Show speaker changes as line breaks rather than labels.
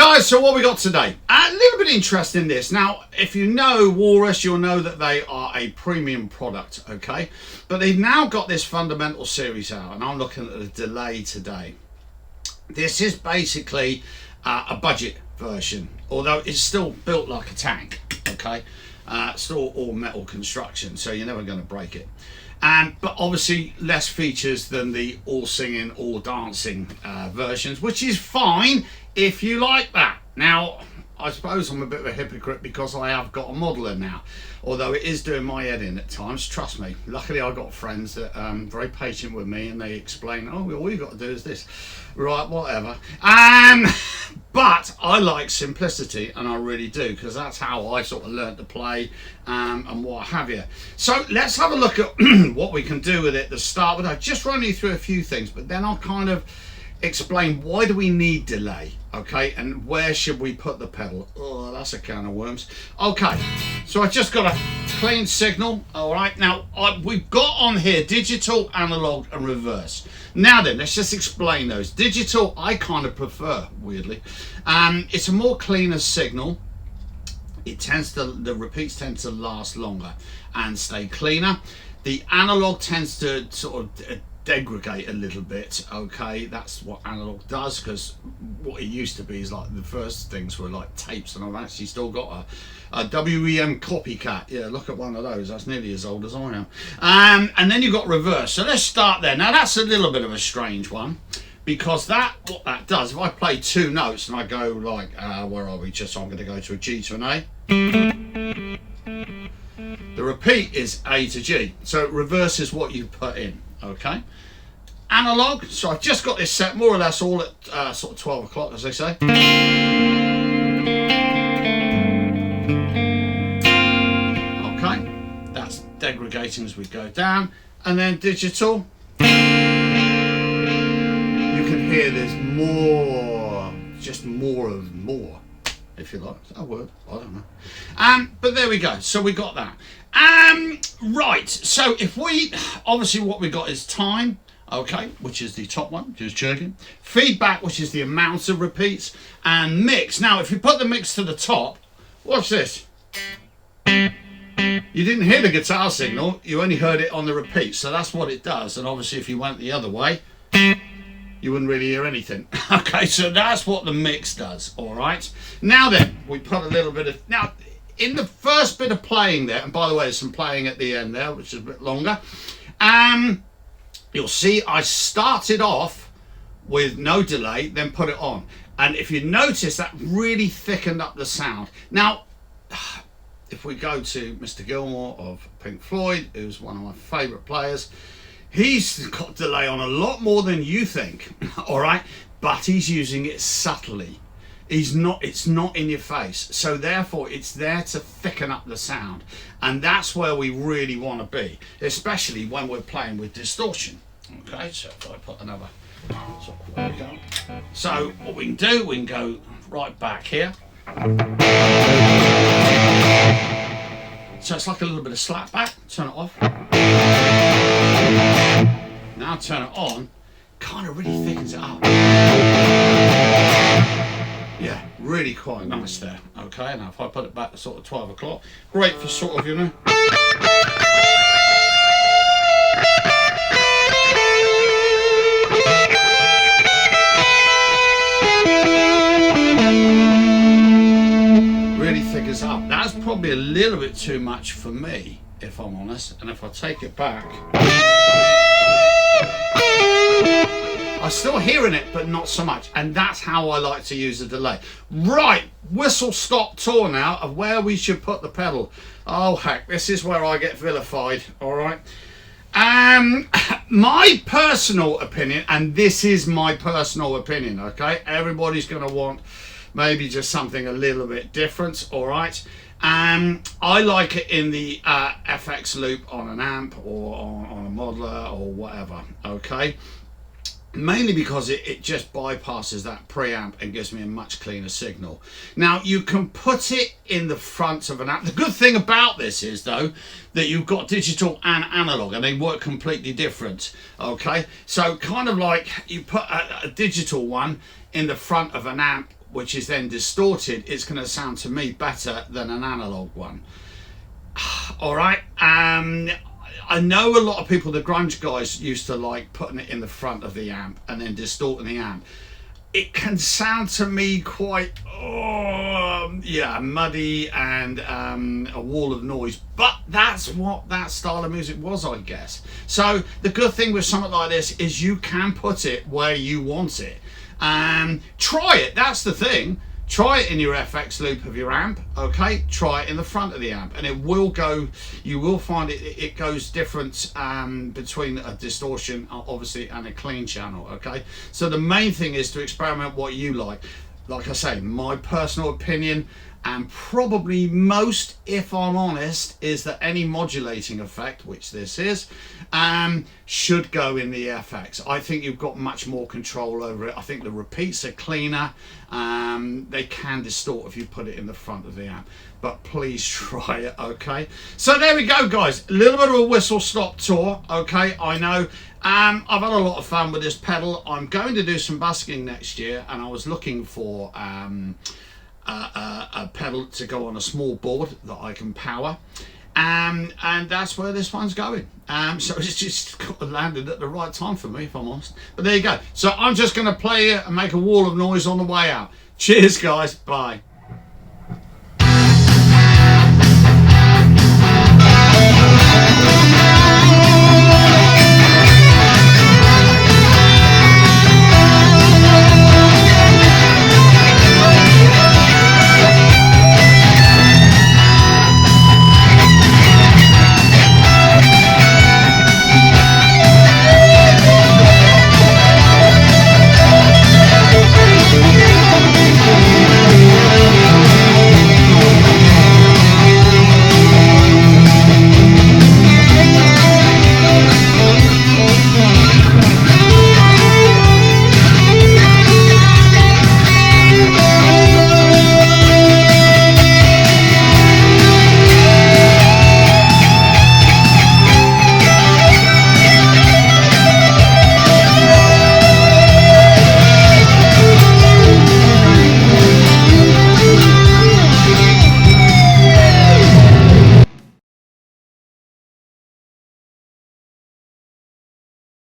guys, so what we got today? A little bit interesting in this. Now, if you know Walrus, you'll know that they are a premium product, okay? But they've now got this fundamental series out, and I'm looking at the delay today. This is basically a budget version, although it's still built like a tank, okay? Still all metal construction, so you're never going to break it. But obviously less features than the all singing, all dancing versions, which is fine if you like that. Now, I suppose I'm a bit of a hypocrite because I have got a modeler now, although it is doing my head in at times, trust me. Luckily I've got friends that are very patient with me, and they explain, oh, all you got to do is this. Right, whatever. But I like simplicity, and I really do, because that's how I sort of learned to play and what have you. So let's have a look at what we can do with it to start with. I'll just run you through a few things, but then I'll kind of explain why do we need delay, okay, and where should we put the pedal. Oh, that's a can of worms. Okay, so I just got a clean signal. All right, now we've got on here digital, analog and reverse. Now then, let's just explain those. Digital I kind of prefer, weirdly. It's a more cleaner signal. It tends to, the repeats tend to last longer and stay cleaner. The analog tends to sort of degrade a little bit, okay. That's what analog does, because what it used to be is like the first things were like tapes, and I've actually still got a WEM copycat. Yeah, look at one of those. That's nearly as old as I am. And then you've got reverse. So let's start there. Now that's a little bit of a strange one, because what that does, if I play two notes and I go like where are we, just so I'm going to go to a G to an A, the repeat is A to G, so reverse is what you put in, okay. Analog, so I've just got this set more or less all at sort of 12 o'clock, as they say. Okay, that's degrading as we go down. And then digital, you can hear there's more, just more of more, if you like. Is that a word? I don't know. But there we go, so we got that. Right, so if we, obviously what we got is time, okay, which is the top one, just checking. Feedback, which is the amount of repeats, and mix. Now, if you put the mix to the top, watch this. You didn't hear the guitar signal, you only heard it on the repeat, so that's what it does. And obviously if you went the other way, you wouldn't really hear anything. Okay, so that's what the mix does, all right? Now then, we put a little bit of, now, in the first bit of playing there, and by the way, there's some playing at the end there, which is a bit longer, you'll see I started off with no delay, then put it on. And if you notice, that really thickened up the sound. Now, if we go to Mr. Gilmour of Pink Floyd, who's one of my favourite players, he's got delay on a lot more than you think, all right? But he's using it subtly. It's not in your face. So therefore, it's there to thicken up the sound. And that's where we really want to be, especially when we're playing with distortion. Okay, so if I put another, so there we go. So what we can do, we can go right back here. So it's like a little bit of slap back, turn it off. Now turn it on, kind of really thickens it up. Yeah, really quite nice there. Okay, now if I put it back to sort of 12 o'clock, great for sort of, you know. Really thickens up. That's probably a little bit too much for me, if I'm honest. And if I take it back, I'm still hearing it, but not so much. And that's how I like to use the delay. Right, whistle stop tour now of where we should put the pedal. Oh heck, this is where I get vilified, all right? My personal opinion, and this is my personal opinion, okay? Everybody's gonna want maybe just something a little bit different, all right? I like it in the FX loop on an amp or on a modeler or whatever, okay? Mainly because it just bypasses that preamp and gives me a much cleaner signal. Now you can put it in the front of an amp. The good thing about this is though that you've got digital and analog and they work completely different, okay? So kind of like you put a digital one in the front of an amp which is then distorted, it's going to sound to me better than an analog one. All right. I know a lot of people, the grunge guys, used to like putting it in the front of the amp and then distorting the amp. It can sound to me quite, muddy and a wall of noise. But that's what that style of music was, I guess. So the good thing with something like this is you can put it where you want it. Try it. That's the thing. Try it in your FX loop of your amp, okay? Try it in the front of the amp, and it will go, you will find it goes different between a distortion, obviously, and a clean channel, okay? So the main thing is to experiment what you like. Like I say, my personal opinion, and probably most, if I'm honest, is that any modulating effect, which this is, should go in the FX. I think you've got much more control over it. I think the repeats are cleaner. They can distort if you put it in the front of the amp, but please try it, okay? So there we go, guys. A little bit of a whistle stop tour, okay? I know. I've had a lot of fun with this pedal. I'm going to do some busking next year, and I was looking for a pedal to go on a small board that I can power, and that's where this one's going. So it's just landed at the right time for me, if I'm honest. But there you go. So I'm just going to play it and make a wall of noise on the way out. Cheers, guys. Bye.